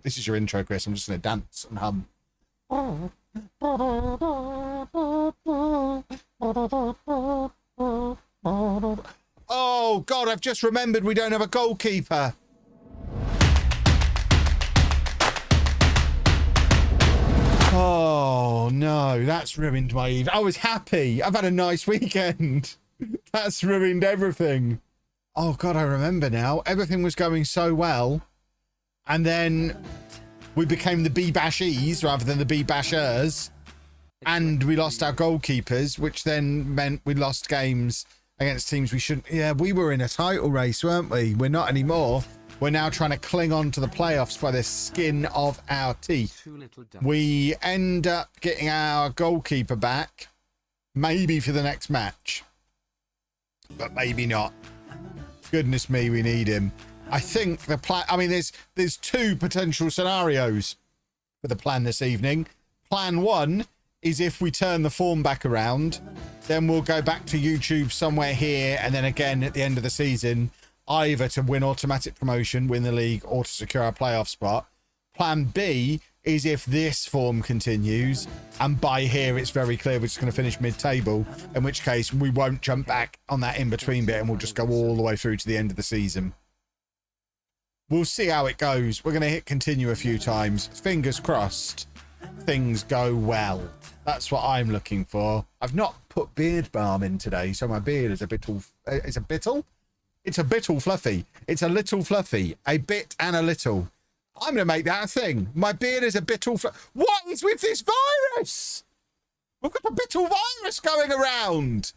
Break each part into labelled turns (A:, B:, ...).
A: This is your intro, Chris. I'm just going to dance and hum. Oh, God, I've just remembered we don't have a goalkeeper. Oh, no, that's ruined my evening. I was happy. I've had a nice weekend. That's ruined everything. Oh, God, I remember now. Everything was going so well. And then we became the B-Bashies rather than the B-Bashers. And we lost our goalkeepers, which then meant we lost games against teams we shouldn't. Yeah, we were in a title race, weren't we? We're not anymore. We're now trying to cling on to the playoffs by the skin of our teeth. We end up getting our goalkeeper back, maybe for the next match, but maybe not. Goodness me, we need him. I think the plan, I mean, there's two potential scenarios for the plan this evening. Plan one is if we turn the form back around, then we'll go back to YouTube somewhere here, and then again at the end of the season, either to win automatic promotion, win the league, or to secure our playoff spot. Plan B is if this form continues, and by here it's very clear we're just going to finish mid-table, in which case we won't jump back on that in-between bit and we'll just go all the way through to the end of the season. We'll see how it goes. We're going to hit continue a few times. Fingers crossed things go well. That's what I'm looking for. I've not put beard balm in today, so my beard is a bittle. It's a bittle? It's a bittle fluffy. It's a little fluffy. A bit and a little. I'm going to make that a thing. My beard is a bittle fluffy. What is with this virus? We've got a bittle virus going around.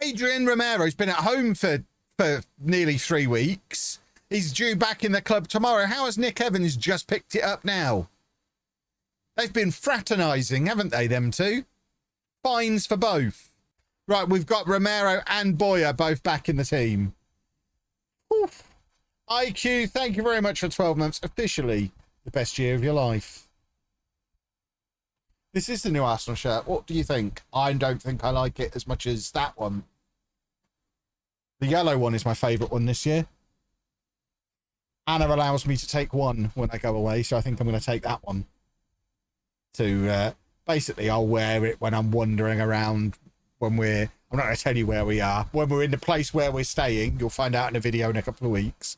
A: Adrian Romero's been at home for nearly 3 weeks. He's due back in the club tomorrow. How has Nick Evans just picked it up now? They've been fraternising, haven't they, them two? Fines for both. Right, we've got Romero and Boyer both back in the team. Oof. IQ, thank you very much for 12 months. Officially the best year of your life. This is the new Arsenal shirt. What do you think? I don't think I like it as much as that one. The yellow one is my favourite one this year. Anna allows me to take one when I go away, so I think I'm going to take that one. To basically, I'll wear it when I'm wandering around. When we're, I'm not going to tell you where we are. When we're in the place where we're staying, you'll find out in a video in a couple of weeks.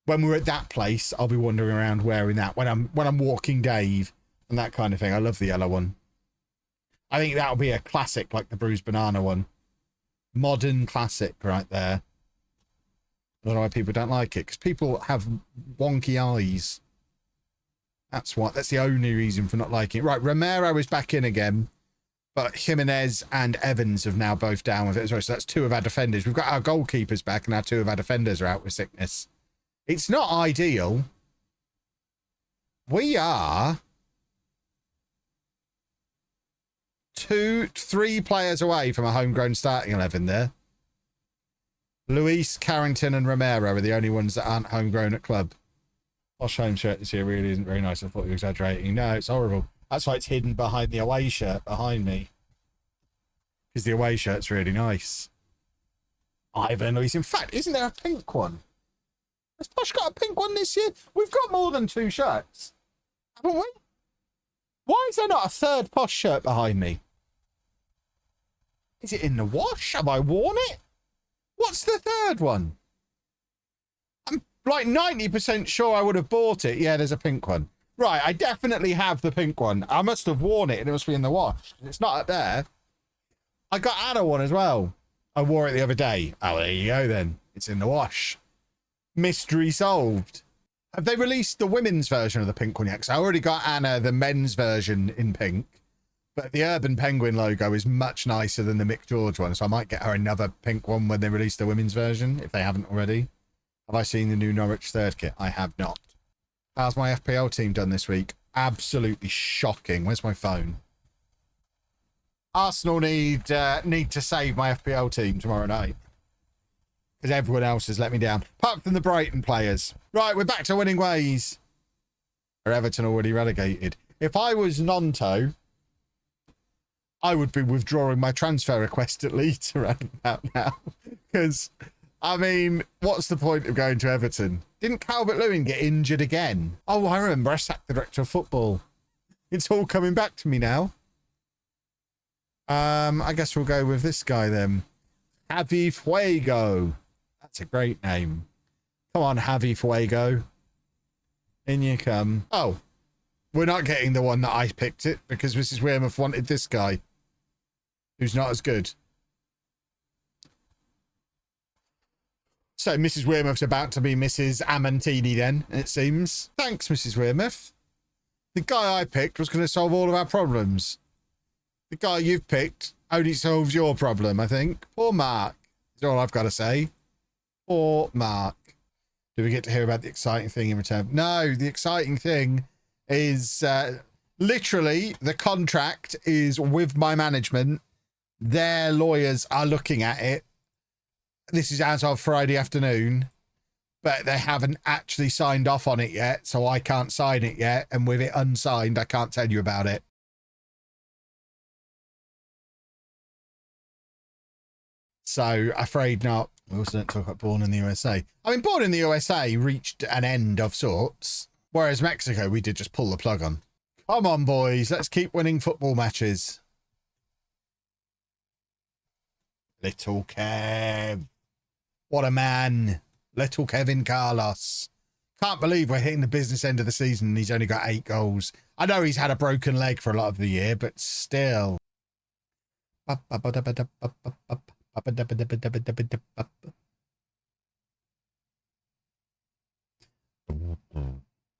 A: When we're at that place, I'll be wandering around wearing that. When I'm walking Dave and that kind of thing. I love the yellow one. I think that'll be a classic, like the bruised banana one. Modern classic right there. I don't know why people don't like it, because people have wonky eyes. That's the only reason for not liking it. Right, Romero is back in again, but Jimenez and Evans have now both down with it as well. So that's 2 of our defenders. We've got our goalkeepers back, and our 2 of our defenders are out with sickness. It's not ideal. We are 3 players away from a homegrown starting 11 there. Luis, Carrington and Romero are the only ones that aren't homegrown at club. Posh home shirt this year really isn't very nice. I thought you were exaggerating. No, it's horrible. That's why it's hidden behind the away shirt behind me. Because the away shirt's really nice. Ivan Luis. In fact, isn't there a pink one? Has Posh got a pink one this year? We've got more than 2 shirts. Haven't we? Why is there not a 3rd Posh shirt behind me? Is it in the wash? Have I worn it? What's the 3rd one? I'm like 90% sure I would have bought it. Yeah, there's a pink one. Right, I definitely have the pink one. I must have worn it and it must be in the wash. It's not up there. I got Anna one as well. I wore it the other day. Oh, there you go then. It's in the wash. Mystery solved. Have they released the women's version of the pink one yet? Because I already got Anna the men's version in pink. But the Urban Penguin logo is much nicer than the Mick George one, so I might get her another pink one when they release the women's version, if they haven't already. Have I seen the new Norwich 3rd kit? I have not. How's my FPL team done this week? Absolutely shocking. Where's my phone? Arsenal need to save my FPL team tomorrow night. Because everyone else has let me down. Apart from the Brighton players. Right, we're back to winning ways. Are Everton already relegated? If I was Nonto, I would be withdrawing my transfer request at Leeds around about now. Because I mean, what's the point of going to Everton? Didn't Calvert-Lewin get injured again? Oh, I remember. I sacked the director of football. It's all coming back to me now. I guess we'll go with this guy then. Javi Fuego. That's a great name. Come on, Javi Fuego. In you come. Oh, we're not getting the one that I picked it because Mrs. Wearmouth wanted this guy, who's not as good. So Mrs. Wearmouth's about to be Mrs. Amantini then, it seems. Thanks, Mrs. Wearmouth. The guy I picked was going to solve all of our problems. The guy you've picked only solves your problem, I think. Poor Mark. That's all I've got to say. Poor Mark. Do we get to hear about the exciting thing in return? No, the exciting thing is literally the contract is with my management. Their lawyers are looking at it. This is as of Friday afternoon, but they haven't actually signed off on it yet, so I can't sign it yet. And with it unsigned, I can't tell you about it. So, afraid not. We also don't talk about Born in the USA. I mean, Born in the USA reached an end of sorts, whereas Mexico, we did just pull the plug on. Come on, boys. Let's keep winning football matches. Little Kev. What a man. Little Kevin Carlos. Can't believe we're hitting the business end of the season and he's only got 8 goals. I know he's had a broken leg for a lot of the year, but still. I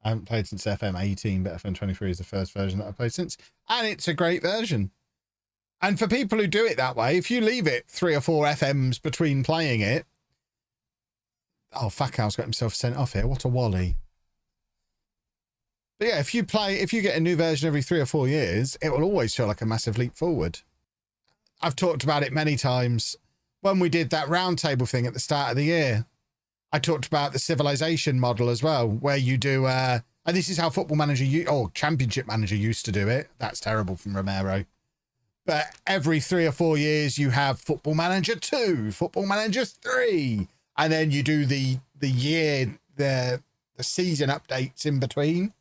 A: haven't played since FM 18, but FM 23 is the first version that I've played since. And it's a great version. And for people who do it that way, if you leave it 3 or 4 FMs between playing it. Oh, Fakal's got himself sent off here. What a wally. But yeah, if you get a new version every 3 or 4 years, it will always feel like a massive leap forward. I've talked about it many times. When we did that roundtable thing at the start of the year, I talked about the civilization model as well, where you do, and this is how Football Manager, or Championship Manager used to do it. That's terrible from Romero. But every 3 or 4 years, you have Football Manager 2, Football Manager 3, and then you do the season updates in between.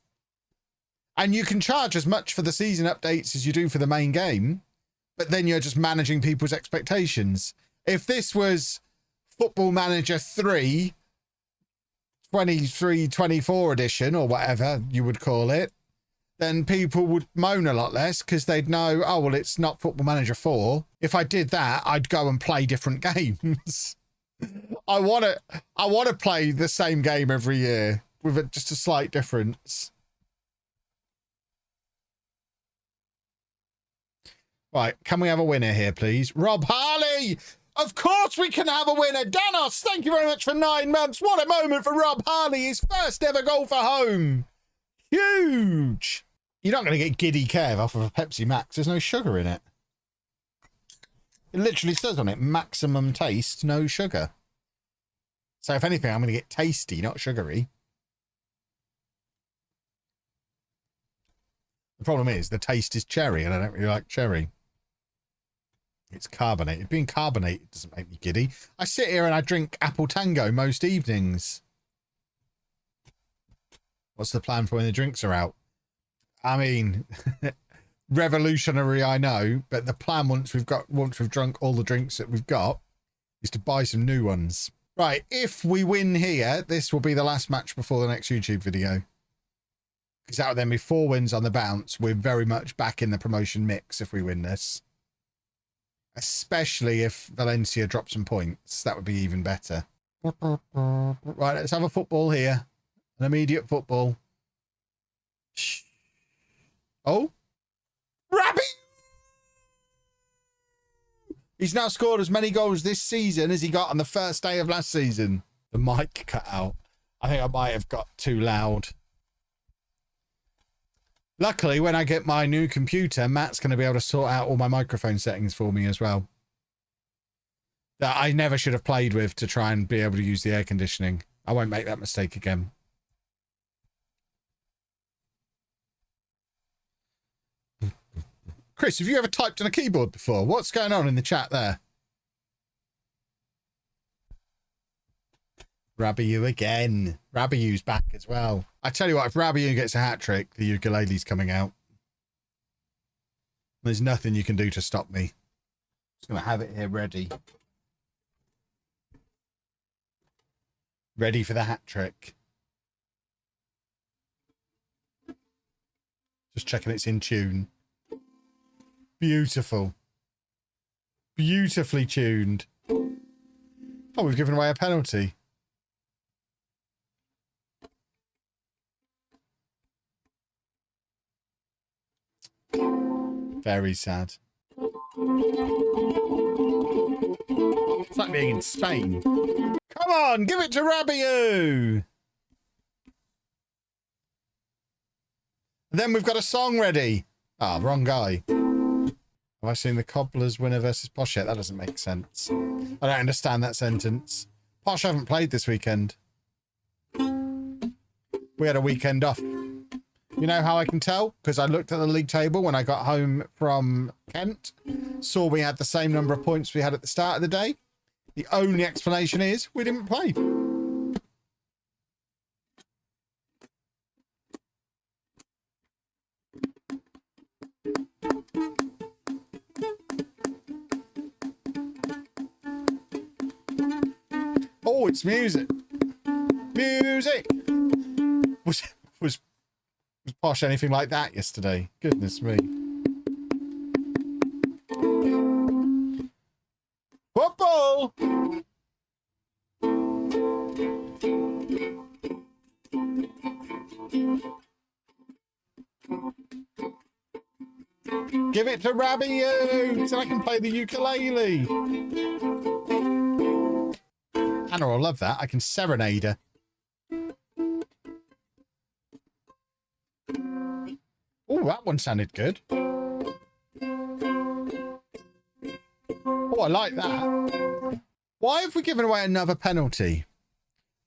A: And you can charge as much for the season updates as you do for the main game, but then you're just managing people's expectations. If this was Football Manager 3, 23-24 edition, or whatever you would call it, then people would moan a lot less because they'd know, oh, well, it's not Football Manager 4. If I did that, I'd go and play different games. I want to play the same game every year with just a slight difference. Right, can we have a winner here, please? Rob Harley! Of course we can have a winner! Danos, thank you very much for 9 months. What a moment for Rob Harley. His first ever goal for home. Huge! You're not going to get Giddy Kev off of a Pepsi Max. There's no sugar in it. It literally says on it, maximum taste, no sugar. So if anything, I'm going to get tasty, not sugary. The problem is the taste is cherry, and I don't really like cherry. It's carbonated. Being carbonated doesn't make me giddy. I sit here and I drink Apple Tango most evenings. What's the plan for when the drinks are out? I mean, revolutionary, I know, but the plan once we've drunk all the drinks that we've got is to buy some new ones. Right, if we win here, this will be the last match before the next YouTube video. Because that would then be 4 wins on the bounce. We're very much back in the promotion mix if we win this. Especially if Valencia drops some points. That would be even better. Right, let's have a football here. An immediate football. Oh. Rabbit! He's now scored as many goals this season as he got on the first day of last season. The mic cut out. I think I might have got too loud. Luckily, when I get my new computer, Matt's going to be able to sort out all my microphone settings for me as well. That I never should have played with to try and be able to use the air conditioning. I won't make that mistake again. Chris, have you ever typed on a keyboard before? What's going on in the chat there? Rabiu again. Rabiu's back as well. I tell you what, if Rabiu gets a hat-trick, the ukulele's coming out. There's nothing you can do to stop me. Just going to have it here ready. Ready for the hat-trick. Just checking it's in tune. Beautiful. Beautifully tuned. Oh, we've given away a penalty. Very sad. It's like being in Spain. Come on, give it to Rabiu! Then we've got a song ready. Ah, wrong guy. Have I seen the Cobblers winner versus Posh yet? That doesn't make sense. I don't understand that sentence. Posh haven't played this weekend. We had a weekend off. You know how I can tell? Because I looked at the league table when I got home from Kent. Saw we had the same number of points we had at the start of the day. The only explanation is we didn't play. Oh, it's music. Music. Was Posh anything like that yesterday? Goodness me. Football. Give it to Rabiu so I can play the ukulele. Anna will love that. I can serenade her. Oh, that one sounded good. Oh, I like that. Why have we given away another penalty?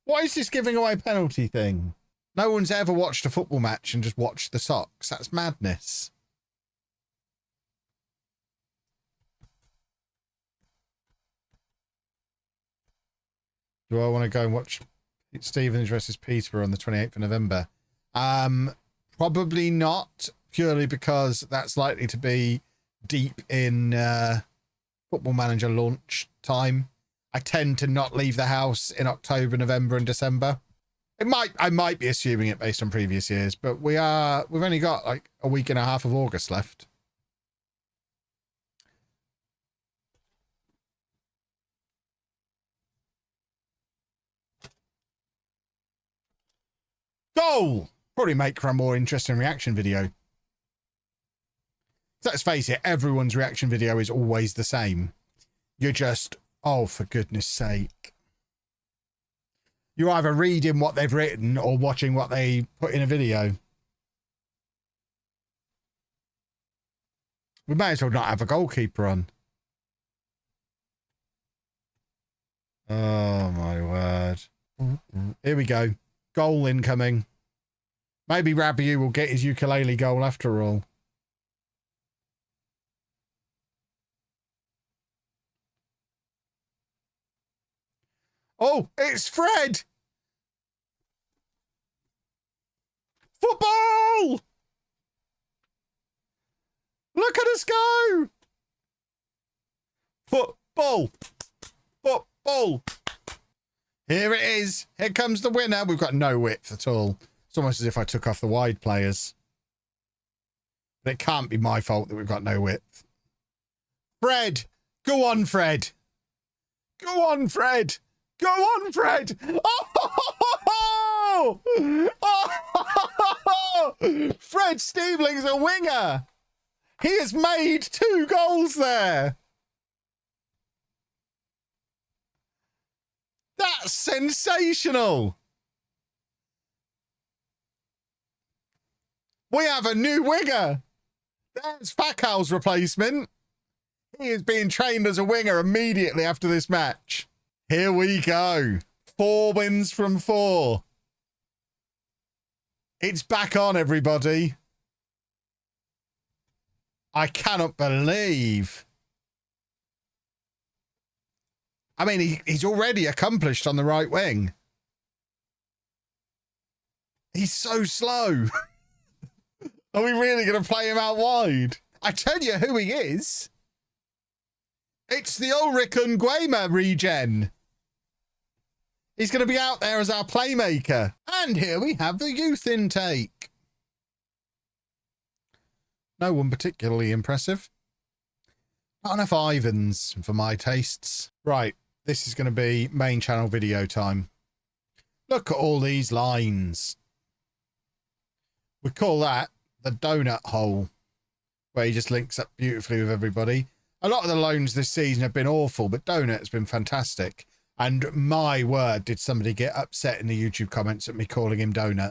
A: What is this giving away penalty thing? No one's ever watched a football match and just watched the socks. That's madness. Do I want to go and watch Stevens versus Peterborough on the 28th of November? Probably not, purely because that's likely to be deep in Football Manager launch time. I tend to not leave the house in October, November, and December. I might be assuming it based on previous years, but we've only got like a week and a half of August left. Goal! Probably make for a more interesting reaction video. Let's face it, everyone's reaction video is always the same. You're just, oh, for goodness sake. You're either reading what they've written or watching what they put in a video. We may as well not have a goalkeeper on. Oh, my word. Here we go. Goal incoming. Maybe Rabiu will get his ukulele goal after all. Oh, it's Fred! Football! Look at us go! Football! Football! Here it is. Here comes the winner. We've got no width at all. It's almost as if I took off the wide players. But it can't be my fault that we've got no width. Fred! Go on, Fred! Go on, Fred! Go on, Fred! Oh! Oh! Fred Steebling's a winger! He has made 2 goals there! That's sensational! We have a new winger! There's Fakal's replacement. He is being trained as a winger immediately after this match. Here we go. 4 wins from 4. It's back on, everybody. I cannot believe. I mean, he's already accomplished on the right wing. He's so slow. Are we really going to play him out wide? I tell you who he is. It's the Ulrich Nguema regen. He's going to be out there as our playmaker. And here we have the youth intake. No one particularly impressive. Not enough Ivans for my tastes. Right, this is going to be main channel video time. Look at all these lines. We call that the donut hole, where he just links up beautifully with everybody. A lot of the loans this season have been awful, but Donut has been fantastic. And my word, did somebody get upset in the YouTube comments at me calling him Donut.